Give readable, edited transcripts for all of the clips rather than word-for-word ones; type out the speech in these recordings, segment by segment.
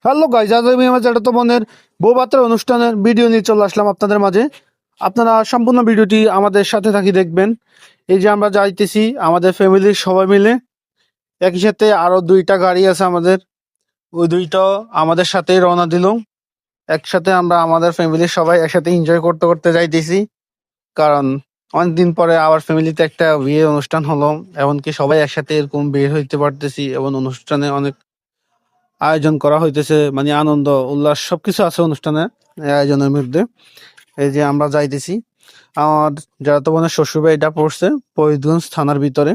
Hello guys, আজ আমি আমার জ্যাঠাতো বোনের বউ ভাতের অনুষ্ঠানের ভিডিও নিয়ে চলে আসলাম আপনাদের মাঝে। আপনারা সম্পূর্ণ ভিডিওটি আমাদের সাথে থাকি দেখবেন। এই যে আমরা যাইতেছি আমাদের ফ্যামিলির সবাই মিলে, একই সাথে আরো দুইটা গাড়ি আছে আমাদের, ওই দুইটাও আমাদের সাথেই রওনা দিল। একসাথে আমরা আমাদের ফ্যামিলির সবাই একসাথে এনজয় করতে করতে যাইতেছি, কারণ অনেকদিন পরে আবার ফ্যামিলিতে একটা বিয়ে অনুষ্ঠান হলো, এমনকি সবাই একসাথে এরকম বের হইতে পারতেছি এবং অনুষ্ঠানে অনেক আয়োজন করা হইতেছে, মানে আনন্দ উল্লাস সবকিছু আছে অনুষ্ঠানে এই আয়োজনের মধ্যে। এই যে আমরা যাইতেছি, আমার যারা বোনের শ্বশুরবাড়ি এটা পড়ছে ফরিদগঞ্জ থানার ভিতরে,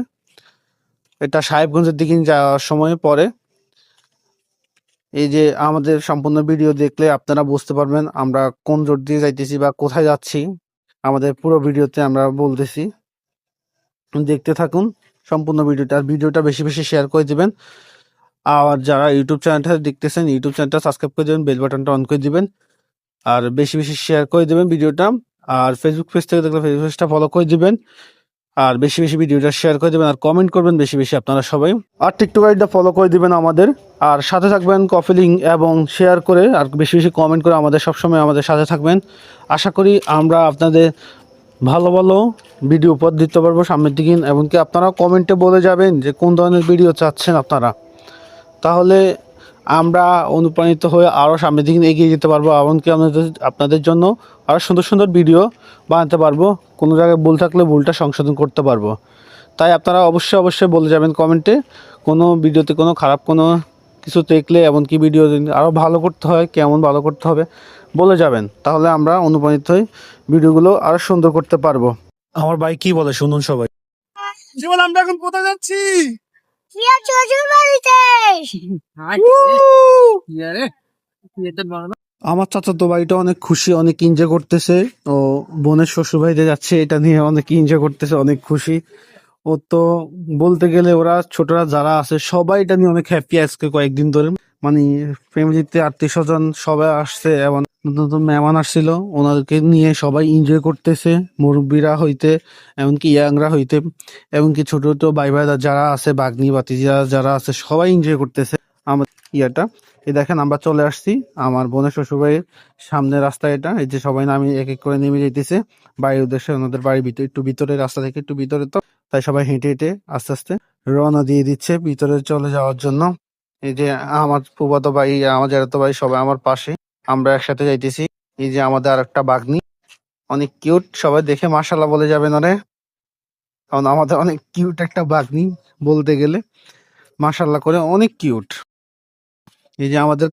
এটা সাহেবগঞ্জের দিকে যাওয়ার সময় পরে। এই যে আমাদের সম্পূর্ণ ভিডিও দেখলে আপনারা বুঝতে পারবেন আমরা কোন রোড দিয়ে যাইতেছি বা কোথায় যাচ্ছি। আমাদের পুরো ভিডিওতে আমরা বলতেছি, দেখতে থাকুন সম্পূর্ণ ভিডিওটা। আর ভিডিওটা বেশি বেশি শেয়ার করে দিবেন। আর যারা ইউটিউব চ্যানেলটা দেখতেছেন, ইউটিউব চ্যানেলটা সাবস্ক্রাইব করে দেবেন, বেল বাটনটা অন করে দিবেন, আর বেশি বেশি শেয়ার করে দিবেন ভিডিওটা। আর ফেসবুক পেজ থেকে দেখলে ফেসবুক পেজটা ফলো করে দিবেন, আর বেশি বেশি ভিডিওটা শেয়ার করে দিবেন, আর কমেন্ট করবেন বেশি বেশি আপনারা সবাই। আর টিকটক আইডিটা ফলো করে দিবেন আমাদের, আর সাথে থাকবেন কপি লিঙ্ক এবং শেয়ার করে, আর বেশি বেশি কমেন্ট করে আমাদের সবসময় আমাদের সাথে থাকবেন। আশা করি আমরা আপনাদের ভালো ভালো ভিডিও উপহার দিতে পারবো সামনের দিকে। এমনকি আপনারা কমেন্টে বলে যাবেন যে কোন ধরনের ভিডিও চাচ্ছেন আপনারা, তাহলে আমরা অনুপ্রাণিত হয়ে আরও সামনের দিকে এগিয়ে যেতে পারবো। এমনকি আপনাদের জন্য আরও সুন্দর সুন্দর ভিডিও বানাতে পারবো, কোনো জায়গায় ভুল থাকলে ভুলটা সংশোধন করতে পারবো। তাই আপনারা অবশ্যই অবশ্যই বলে যাবেন কমেন্টে, কোনো ভিডিওতে কোনো খারাপ কোনো কিছু দেখলে, এমনকি ভিডিও আরও ভালো করতে হয়, কেমন ভালো করতে হবে বলে যাবেন, তাহলে আমরা অনুপ্রাণিত হয়ে ভিডিওগুলো আরও সুন্দর করতে পারবো। আমার ভাই কি বলে শুনুন সবাই। জীবন আমরা এখন কোথায় যাচ্ছি? প্রিয়া শ্বশুর বাড়িতে। আমার চাচাতো ভাইটা অনেক খুশি, অনেক এনজয় করতেছে। ও বোনের শ্বশুর বাড়িতে যাচ্ছে, এটা নিয়ে অনেক এনজয় করতেছে, অনেক খুশি। ও তো বলতে গেলে ওরা ছোটরা যারা আছে সবাই এটা নিয়ে অনেক হ্যাপি আজকে কয়েকদিন ধরে। মানে ফ্যামিলিতে আত্মীয় স্বজন সবাই আসছে এবং নতুন নতুন মেহমান আসছিল, ওনাদেরকে নিয়ে সবাই এনজয় করতেছে। মুরব্বীরা হইতে এমনকি ইয়াংরা হইতে, এমনকি ছোট ছোট ভাই ভাইরা যারা আছে, বাগনি বাতিজা যারা আছে সবাই এনজয় করতেছে আমার ইয়াটা। এই দেখেন আমরা চলে আসছি আমার বোনের শ্বশুরবাড়ির সামনে রাস্তা এটা। এই যে সবাই নামি এক এক করে নেমে যাইতেছে বাড়ির উদ্দেশ্যে, ওনাদের বাড়ির ভিতরে একটু ভিতরে, রাস্তা থেকে একটু ভিতরে, তো তাই সবাই হেঁটে হেঁটে আস্তে আস্তে রওনা দিয়ে দিচ্ছে ভিতরে চলে যাওয়ার জন্য। এই যে আমার ফুফাতো ভাই, আমার জ্যাঠাতো ভাই সবাই আমার পাশে, আমরা একসাথে যাইতেছি। এই যে আমাদের আর একটা বাগনি, অনেক কিউট, সবাই দেখে মাশাল্লাহ বলে যাবেন ওরে, কারণ আমাদের অনেক কিউট একটা বাগনি বলতে গেলে, মাশাল্লাহ করে অনেক কিউট। এই যে আমাদের